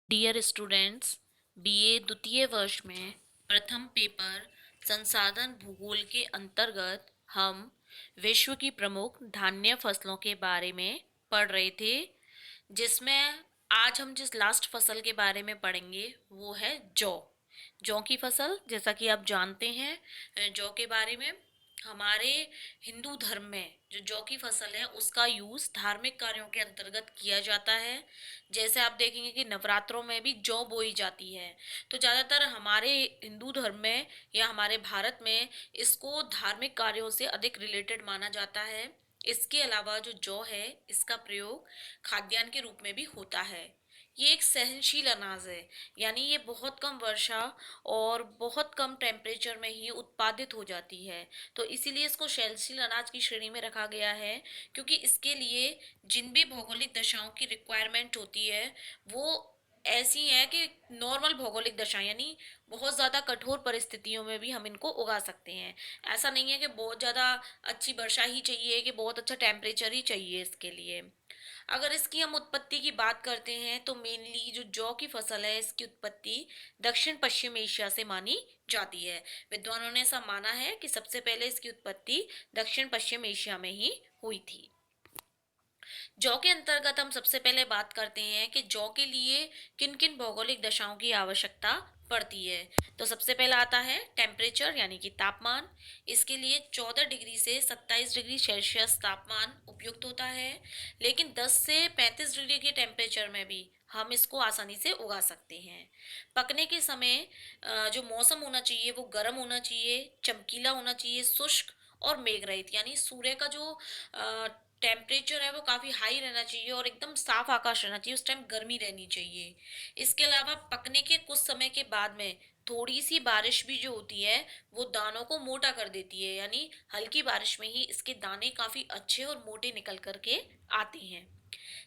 Dear students, BA द्वितीय वर्ष में प्रथम पेपर संसाधन भूगोल के अंतर्गत हम विश्व की प्रमुख धान्य फसलों के बारे में पढ़ रहे थे, जिसमें आज हम जिस लास्ट फसल के बारे में पढ़ेंगे वो है जौ। जौ की फसल, जैसा कि आप जानते हैं, जौ के बारे में हमारे हिंदू धर्म में जो जौ की फसल है उसका यूज धार्मिक कार्यों के अंतर्गत किया जाता है। जैसे आप देखेंगे कि नवरात्रों में भी जौ बोई जाती है। तो ज़्यादातर हमारे हिंदू धर्म में या हमारे भारत में इसको धार्मिक कार्यों से अधिक रिलेटेड माना जाता है। इसके अलावा जो जौ है इसका प्रयोग खाद्यान्न के रूप में भी होता है। ये एक सहनशील अनाज है, यानी ये बहुत कम वर्षा और बहुत कम टेम्परेचर में ही उत्पादित हो जाती है। तो इसीलिए इसको सहनशील अनाज की श्रेणी में रखा गया है, क्योंकि इसके लिए जिन भी भौगोलिक दशाओं की रिक्वायरमेंट होती है वो ऐसी है कि नॉर्मल भौगोलिक दशा यानी बहुत ज़्यादा कठोर परिस्थितियों में भी हम इनको उगा सकते हैं। ऐसा नहीं है कि बहुत ज़्यादा अच्छी वर्षा ही चाहिए कि बहुत अच्छा टेम्परेचर ही चाहिए इसके लिए। अगर इसकी हम उत्पत्ति की बात करते हैं तो मेनली जो जौ की फसल है इसकी उत्पत्ति दक्षिण पश्चिम एशिया से मानी जाती है। विद्वानों ने ऐसा माना है कि सबसे पहले इसकी उत्पत्ति दक्षिण पश्चिम एशिया में ही हुई थी। जौ के अंतर्गत हम सबसे पहले बात करते हैं कि जौ के लिए किन किन भौगोलिक दशाओं की आवश्यकता पड़ती है। तो सबसे पहला आता है टेम्परेचर यानी कि तापमान। इसके लिए 14 डिग्री से 27 डिग्री सेल्सियस तापमान उपयुक्त होता है, लेकिन 10 से 35 डिग्री के टेम्परेचर में भी हम इसको आसानी से उगा सकते हैं। पकने के समय जो मौसम होना चाहिए वो गर्म होना चाहिए, चमकीला होना चाहिए, शुष्क और मेघ रहित, यानी सूर्य का जो टेम्परेचर है वो काफ़ी हाई रहना चाहिए और एकदम साफ आकाश रहना चाहिए, उस टाइम गर्मी रहनी चाहिए। इसके अलावा पकने के कुछ समय के बाद में थोड़ी सी बारिश भी जो होती है वो दानों को मोटा कर देती है, यानी हल्की बारिश में ही इसके दाने काफ़ी अच्छे और मोटे निकल करके आते हैं।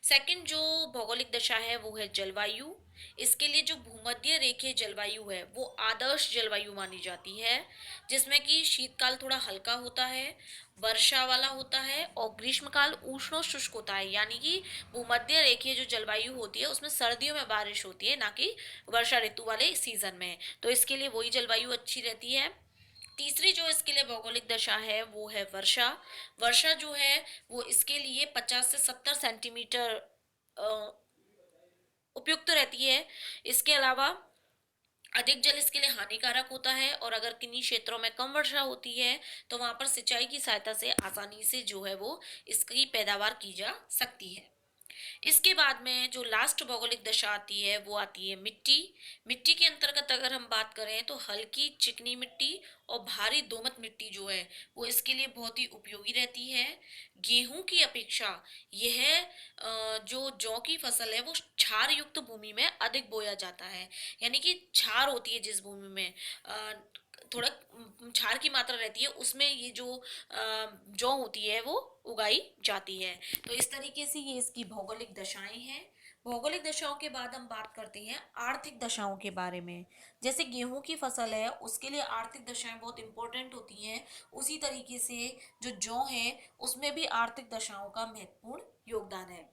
सेकंड जो भौगोलिक दशा है वो है जलवायु। इसके लिए जो भूमध्य रेखीय जलवायु है वो आदर्श जलवायु मानी जाती है, जिसमें कि शीतकाल थोड़ा हल्का होता है, वर्षा वाला होता है और ग्रीष्मकाल उष्ण शुष्क होता है। यानी कि भूमध्य रेखीय जो जलवायु होती है उसमें सर्दियों में बारिश होती है, ना कि वर्षा ऋतु वाले सीजन में। तो इसके लिए वही जलवायु अच्छी रहती है। तीसरी जो इसके लिए भौगोलिक दशा है वो है वर्षा। वर्षा जो है वो इसके लिए 50 से 70 सेंटीमीटर उपयुक्त रहती है। इसके अलावा अधिक जल इसके लिए हानिकारक होता है, और अगर किन्हीं क्षेत्रों में कम वर्षा होती है तो वहां पर सिंचाई की सहायता से आसानी से जो है वो इसकी पैदावार की जा सकती है। इसके बाद में जो लास्ट भौगोलिक दशा आती है वो आती है मिट्टी। मिट्टी के अंतर्गत अगर हम बात करें तो हल्की चिकनी मिट्टी और भारी दोमट मिट्टी जो है वो इसके लिए बहुत ही उपयोगी रहती है। गेहूं की अपेक्षा यह जो जौ की फसल है वो क्षार युक्त भूमि में अधिक बोया जाता है, यानी कि क्षार होती है जिस भूमि में थोड़ा क्षार की मात्रा रहती है उसमें ये जो जौ होती है वो उगाई जाती है। तो इस तरीके से ये इसकी भौगोलिक दशाएं हैं। भौगोलिक दशाओं के बाद हम बात करते हैं आर्थिक दशाओं के बारे में। जैसे गेहूं की फसल है उसके लिए आर्थिक दशाएं बहुत इंपॉर्टेंट होती हैं, उसी तरीके से जो जौ है उसमें भी आर्थिक दशाओं का महत्वपूर्ण योगदान है।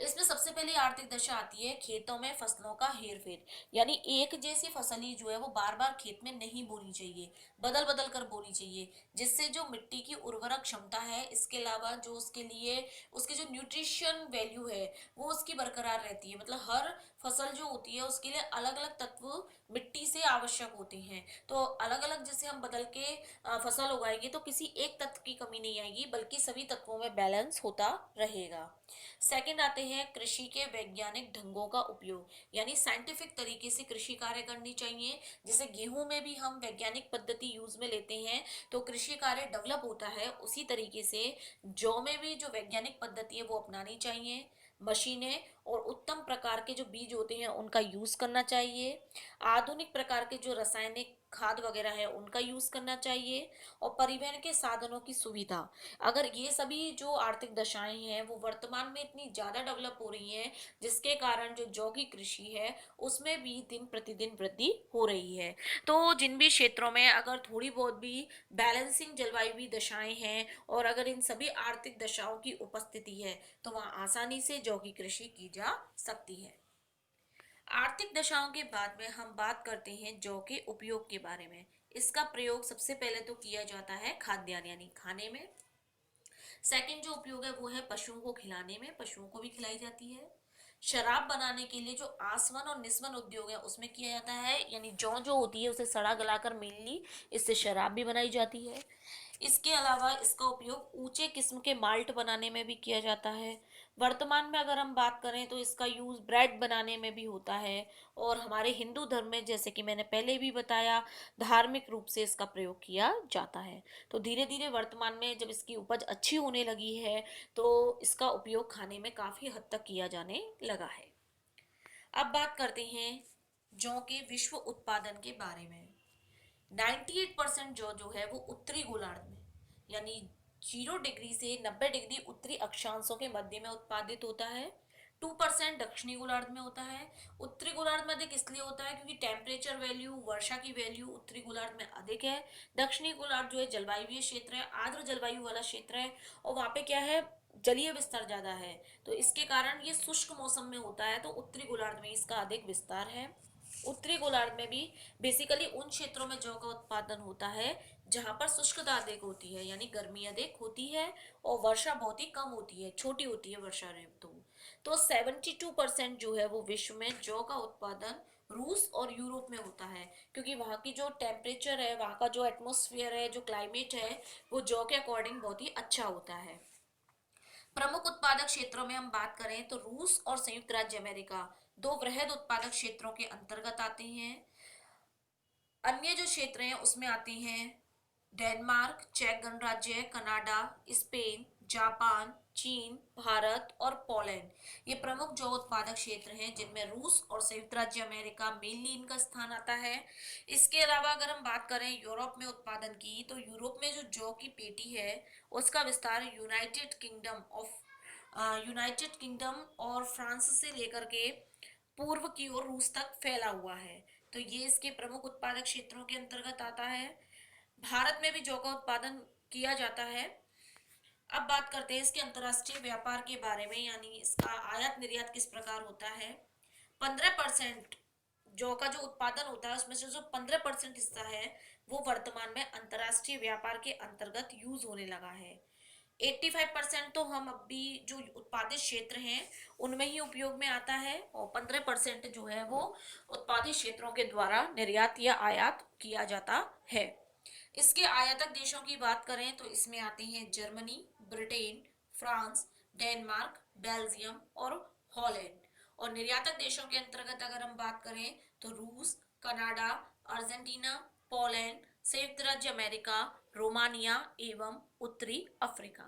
इसमें सबसे पहले आर्थिक दशा आती है खेतों में फसलों का हेरफेर, यानी एक जैसी फसल ही जो है वो बार बार खेत में नहीं बोनी चाहिए, बदल बदल कर बोनी चाहिए, जिससे जो मिट्टी की उर्वरक क्षमता है, इसके अलावा जो उसके लिए उसके जो न्यूट्रिशन वैल्यू है वो उसकी बरकरार रहती है। मतलब हर फसल जो होती है उसके लिए अलग अलग तत्व मिट्टी से आवश्यक होते हैं। तो अलग अलग जैसे हम बदल के फसल उगाएंगे तो किसी एक तत्व की कमी नहीं आएगी, बल्कि सभी तत्वों में बैलेंस होता रहेगा। सेकंड आते हैं कृषि के वैज्ञानिक ढंगों का उपयोग, यानी साइंटिफिक तरीके से कृषि कार्य करनी चाहिए। जैसे गेहूं में भी हम वैज्ञानिक पद्धति यूज में लेते हैं तो कृषि कार्य डेवलप होता है, उसी तरीके से जौ में भी जो वैज्ञानिक पद्धति है वो अपनानी चाहिए। मशीनें और उत्तम प्रकार के जो बीज होते हैं उनका यूज करना चाहिए। आधुनिक प्रकार के जो रासायनिक खाद वगैरह है उनका यूज करना चाहिए। और परिवहन के साधनों की सुविधा, अगर ये सभी जो आर्थिक दशाएं हैं वो वर्तमान में इतनी ज़्यादा डेवलप हो रही हैं जिसके कारण जो जौ की कृषि है उसमें भी दिन प्रतिदिन वृद्धि हो रही है। तो जिन भी क्षेत्रों में अगर थोड़ी बहुत भी बैलेंसिंग जलवायु दशाएं हैं और अगर इन सभी आर्थिक दशाओं की उपस्थिति है तो वहाँ आसानी से जौ की कृषि की जा सकती है। आर्थिक दशाओं के बाद में हम बात करते हैं जौ के उपयोग के बारे में। इसका प्रयोग सबसे पहले तो किया जाता है खाद्यान्न यानी खाने में। सेकंड जो उपयोग है वो है पशुओं को खिलाने में, पशुओं को भी खिलाई जाती है। शराब बनाने के लिए जो आसवन और निस्वन उद्योग है उसमें किया जाता है, यानी जौ जो होती है उसे सड़ा गलाकर मेनली इससे शराब भी बनाई जाती है। इसके अलावा इसका उपयोग ऊंचे किस्म के माल्ट बनाने में भी किया जाता है। वर्तमान में अगर हम बात करें तो इसका यूज़ ब्रेड बनाने में भी होता है। और हमारे हिंदू धर्म में, जैसे कि मैंने पहले भी बताया, धार्मिक रूप से इसका प्रयोग किया जाता है। तो धीरे धीरे वर्तमान में जब इसकी उपज अच्छी होने लगी है तो इसका उपयोग खाने में काफ़ी हद तक किया जाने लगा है। अब बात करते हैं जौ के विश्व उत्पादन के बारे में। 98% जो है वो उत्तरी गोलार्ध में, यानी 0 डिग्री से 90 डिग्री उत्तरी अक्षांशों के मध्य में उत्पादित होता है। 2% दक्षिणी गोलार्ध में होता है। उत्तरी गोलार्ध में अधिक इसलिए होता है क्योंकि टेम्परेचर वैल्यू, वर्षा की वैल्यू उत्तरी गोलार्ध में अधिक है। दक्षिणी गोलार्ध जो है जलवायुवीय क्षेत्र है, आर्द्र जलवायु वाला क्षेत्र है, और वहाँ पे क्या है, जलीय विस्तार ज्यादा है, तो इसके कारण ये शुष्क मौसम में होता है, तो उत्तरी गोलार्ध में इसका अधिक विस्तार है। उत्तरी गोलार्ध में भी बेसिकली उन क्षेत्रों में जौ का उत्पादन होता है जहां पर शुष्कता अधिक होती है, यानी गर्मी अधिक होती है और वर्षा बहुत ही कम होती है, छोटी होती है वर्षा ऋतु। तो 72% जो है वो विश्व में जौ का उत्पादन रूस और यूरोप में होता है, क्योंकि वहाँ की जो टेम्परेचर है, वहाँ का जो एटमोसफियर है, जो क्लाइमेट है, वो जौ के अकॉर्डिंग बहुत ही अच्छा होता है। प्रमुख उत्पादक क्षेत्रों में हम बात करें तो रूस और संयुक्त राज्य अमेरिका दो वृहद उत्पादक क्षेत्रों के अंतर्गत आते हैं। अन्य जो क्षेत्र हैं उसमें आते हैं डेनमार्क, चेक गणराज्य, कनाडा, स्पेन, जापान, चीन, भारत और पोलैंड। ये प्रमुख जौ उत्पादक क्षेत्र हैं जिनमें रूस और संयुक्त राज्य अमेरिका मेनली इनका स्थान आता है। इसके अलावा अगर हम बात करें यूरोप में उत्पादन की, तो यूरोप में जो जौ की पेटी है उसका विस्तार यूनाइटेड किंगडम और फ्रांस से लेकर के पूर्व की ओर रूस तक फैला हुआ है। तो ये इसके प्रमुख उत्पादक क्षेत्रों के अंतर्गत आता है। भारत में भी जौ का उत्पादन किया जाता है। अब बात करते हैं इसके अंतर्राष्ट्रीय व्यापार के बारे में, यानी इसका आयात निर्यात किस प्रकार होता है। 15% जौ का जो उत्पादन होता है उसमें से जो 15% हिस्सा है वो वर्तमान में अंतर्राष्ट्रीय व्यापार के अंतर्गत यूज होने लगा है। 85% तो हम अभी जो उत्पादित क्षेत्र हैं उनमें ही उपयोग में आता है, और 15% जो है वो उत्पादित क्षेत्रों के द्वारा निर्यात या आयात किया जाता है। इसके आयातक देशों की बात करें तो इसमें आते हैं Germany, Britain, France, Denmark, Belgium और हॉलैंड। और निर्यातक देशों के अंतर्गत अगर हम बात करें तो रूस, कनाडा, अर्जेंटीना, पोलैंड, संयुक्त राज्य अमेरिका, रोमानिया एवं उत्तरी अफ्रीका।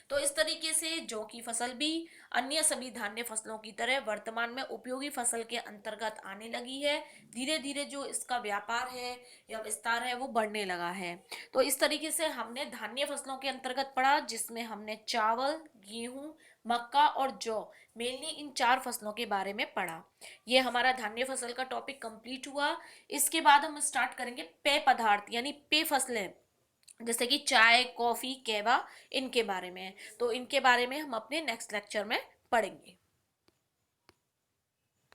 तो इस तरीके से जौ की फसल भी अन्य सभी धान्य फसलों की तरह वर्तमान में उपयोगी फसल के अंतर्गत आने लगी है। धीरे धीरे जो इसका व्यापार है या विस्तार है वो बढ़ने लगा है। तो इस तरीके से हमने धान्य फसलों के अंतर्गत पढ़ा, जिसमें हमने चावल, गेहूं, मक्का और जौ, मेनली इन 4 फसलों के बारे में पढ़ा। ये हमारा धान्य फसल का टॉपिक कंप्लीट हुआ। इसके बाद हम स्टार्ट करेंगे पेय पदार्थ यानी पेय फसलें, जैसे कि चाय, कॉफी, कहवा, इनके बारे में। तो इनके बारे में हम अपने नेक्स्ट लेक्चर में पढ़ेंगे।